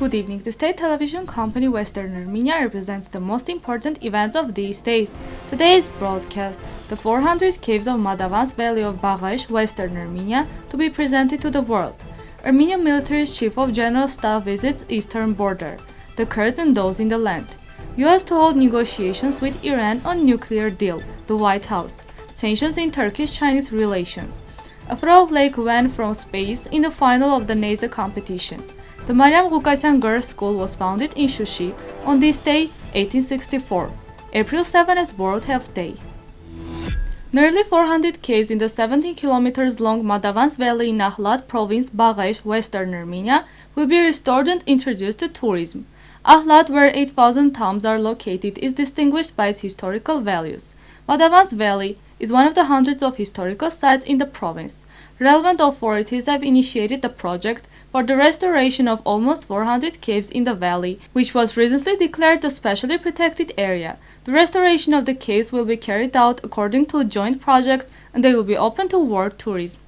Good evening. The state television company Western Armenia represents the most important events of these days. Today's broadcast, the 400 caves of Madavans Valley of Baghesh, Western Armenia, to be presented to the world. Armenian military's chief of general staff visits eastern border. The Kurds and those in the land. US to hold negotiations with Iran on nuclear deal. The White House. Tensions in Turkish-Chinese relations. A throw of Lake Van from space in the final of the NASA competition. The Mariam Ghukasyan Girls School was founded in Shushi on this day, 1864. April 7 is World Health Day. Nearly 400 caves in the 17 kilometers long Madavans Valley in Ahlat province, Baghesh, Western Armenia, will be restored and introduced to tourism. Ahlat, where 8,000 tombs are located, is distinguished by its historical values. Madavans Valley is one of the hundreds of historical sites in the province. Relevant authorities have initiated the project for the restoration of almost 400 caves in the valley, which was recently declared a specially protected area. The restoration of the caves will be carried out according to a joint project, and they will be open to world tourism.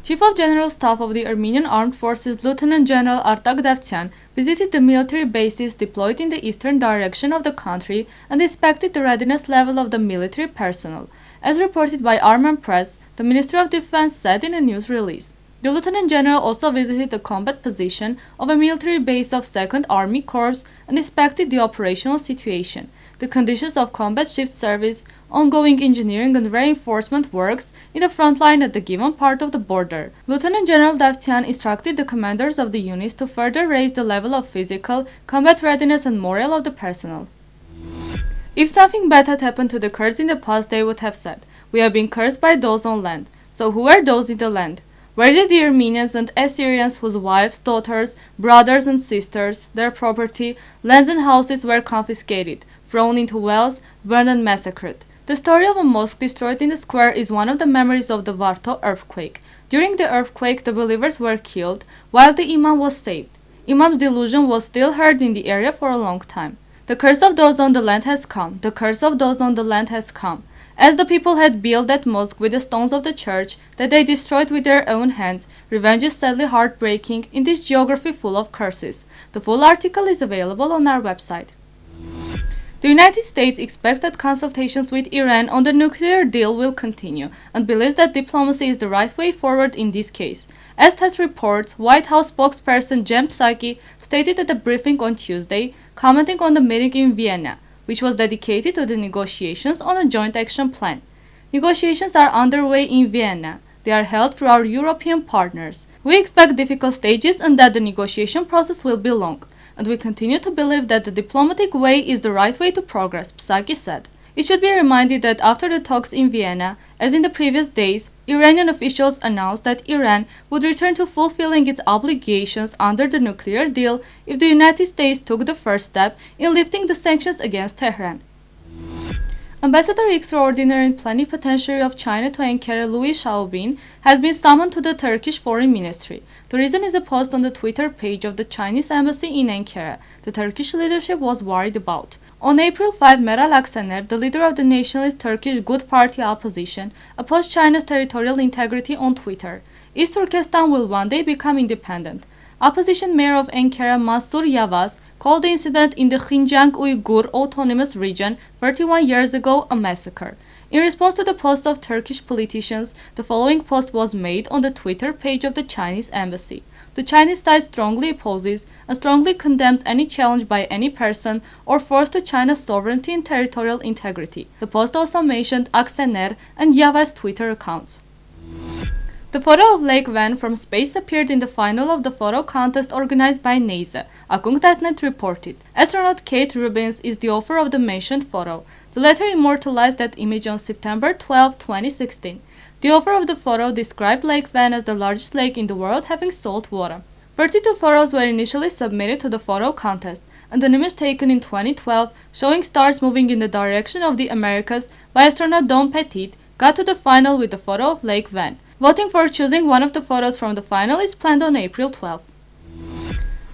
Chief of General Staff of the Armenian Armed Forces Lieutenant General Daghbashyan visited the military bases deployed in the eastern direction of the country and inspected the readiness level of the military personnel. As reported by Armenian press, the Ministry of Defense said in a news release. The Lieutenant General also visited the combat position of a military base of 2nd Army Corps and inspected the operational situation, the conditions of combat shift service, ongoing engineering and reinforcement works in the front line at the given part of the border. Lieutenant General Daghbashyan instructed the commanders of the units to further raise the level of physical, combat readiness and morale of the personnel. If something bad had happened to the Kurds in the past, they would have said, "We have been cursed by those on land." So who were those in the land? Where did the Armenians and Assyrians whose wives, daughters, brothers and sisters, their property, lands and houses were confiscated, thrown into wells, burned and massacred? The story of a mosque destroyed in the square is one of the memories of the Varto earthquake. During the earthquake, the believers were killed, while the imam was saved. Imam's delusion was still heard in the area for a long time. The curse of those on the land has come. The curse of those on the land has come. As the people had built that mosque with the stones of the church that they destroyed with their own hands, revenge is sadly heartbreaking in this geography full of curses. The full article is available on our website. The United States expects that consultations with Iran on the nuclear deal will continue and believes that diplomacy is the right way forward in this case. As TASS reports, White House spokesperson Jen Psaki stated at a briefing on Tuesday, commenting on the meeting in Vienna, which was dedicated to the negotiations on a joint action plan. Negotiations are underway in Vienna. They are held through our European partners. We expect difficult stages and that the negotiation process will be long, and we continue to believe that the diplomatic way is the right way to progress, Psaki said. It should be reminded that after the talks in Vienna, as in the previous days, Iranian officials announced that Iran would return to fulfilling its obligations under the nuclear deal if the United States took the first step in lifting the sanctions against Tehran. Ambassador Extraordinary and Plenipotentiary of China to Ankara Louis Xiaobin has been summoned to the Turkish Foreign Ministry. The reason is a post on the Twitter page of the Chinese embassy in Ankara the Turkish leadership was worried about. On April 5, Meral Aksener, the leader of the nationalist Turkish Good Party opposition, opposed China's territorial integrity on Twitter. East Turkestan will one day become independent. Opposition mayor of Ankara Mansur Yavaş called the incident in the Xinjiang Uyghur Autonomous Region 31 years ago a massacre. In response to the post of Turkish politicians, the following post was made on the Twitter page of the Chinese embassy. The Chinese side strongly opposes and strongly condemns any challenge by any person or force to China's sovereignty and territorial integrity. The post also mentioned Aksener and Yavaş's Twitter accounts. The photo of Lake Van from space appeared in the final of the photo contest organized by NASA, Akung.net reported. Astronaut Kate Rubins is the author of the mentioned photo. The latter immortalized that image on September 12, 2016. The author of the photo described Lake Van as the largest lake in the world having salt water. 32 photos were initially submitted to the photo contest, and an image taken in 2012 showing stars moving in the direction of the Americas by astronaut Don Petit got to the final with the photo of Lake Van. Voting for choosing one of the photos from the final is planned on April 12.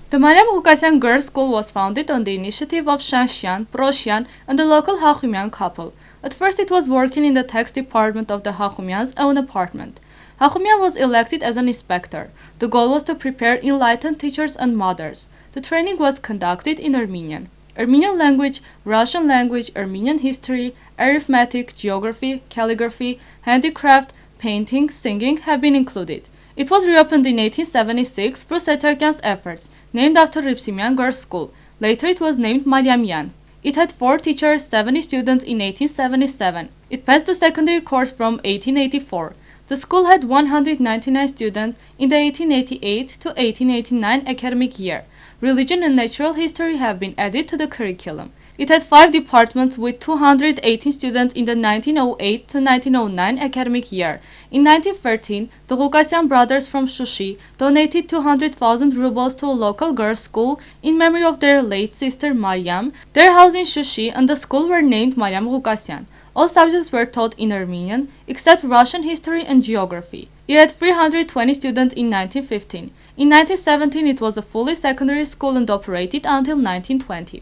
The Mariam Ghukasyan Girls School was founded on the initiative of Shanshian, Proshian, and the local Hachumian couple. At first it was working in the tax department of the Hachumians' own apartment. Hachumian was elected as an inspector. The goal was to prepare enlightened teachers and mothers. The training was conducted in Armenian. Armenian language, Russian language, Armenian history, arithmetic, geography, calligraphy, handicraft, painting, singing have been included. It was reopened in 1876 through Setarkyan's efforts, named after Ripsimian Girls School. Later it was named Mariam. It had 4 teachers, 70 students in 1877. It passed the secondary course from 1884. The school had 199 students in the 1888 to 1889 academic year. Religion and natural history have been added to the curriculum. It had 5 departments with 218 students in the 1908 to 1909 academic year. In 1913, the Ghukasyan brothers from Shushi donated 200,000 rubles to a local girls' school in memory of their late sister Mariam. Their house in Shushi and the school were named Mariam Ghukasyan. All subjects were taught in Armenian, except Russian history and geography. It had 320 students in 1915. In 1917, it was a fully secondary school and operated until 1920.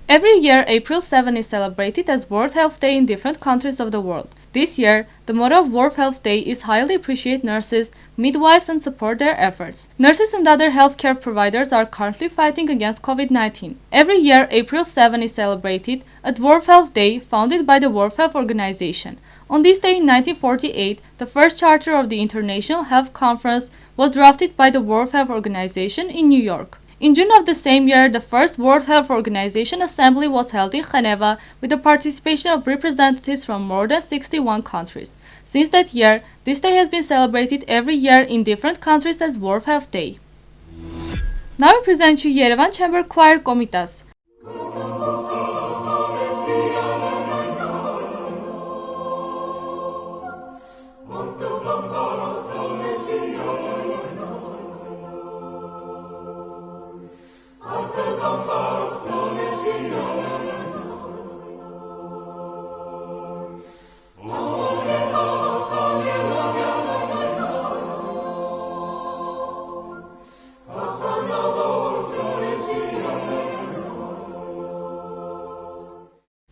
Every year, April 7 is celebrated as World Health Day in different countries of the world. This year, the motto of World Health Day is highly appreciate nurses, midwives and support their efforts. Nurses and other healthcare providers are currently fighting against COVID-19. Every year, April 7 is celebrated at World Health Day, founded by the World Health Organization. On this day in 1948, the first charter of the International Health Conference was drafted by the World Health Organization in New York. In June of the same year, the first World Health Organization Assembly was held in Geneva with the participation of representatives from more than 61 countries. Since that year, this day has been celebrated every year in different countries as World Health Day. Now we present you Yerevan Chamber Choir Komitas.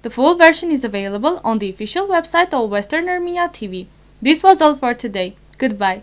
The full version is available on the official website of Western Armenia TV. This was all for today. Goodbye.